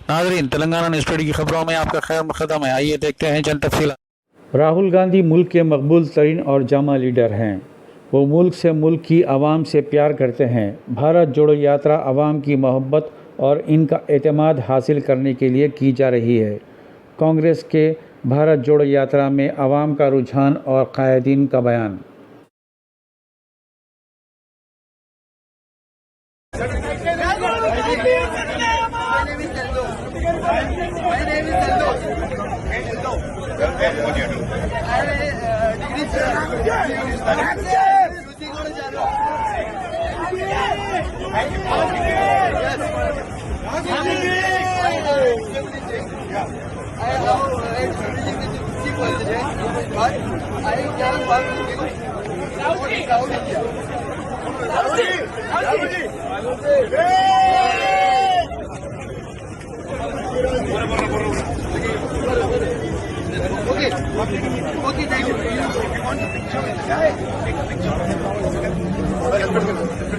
नाज़रीन, तेलंगाना न्यूज़ की खबरों में आपका खैर मक़दम है। आइए देखते हैं चंद तफ़सीलात। राहुल गांधी मुल्क के मकबूल तरीन और जामा लीडर हैं। वो मुल्क से, मुल्क की आवाम से प्यार करते हैं। भारत जोड़ो यात्रा आवाम की मोहब्बत और इनका एतमाद हासिल करने के लिए की जा रही है। कांग्रेस के भारत जोड़ो यात्रा में आवाम का रुझान और कायदीन का बयान। Okay, thank you.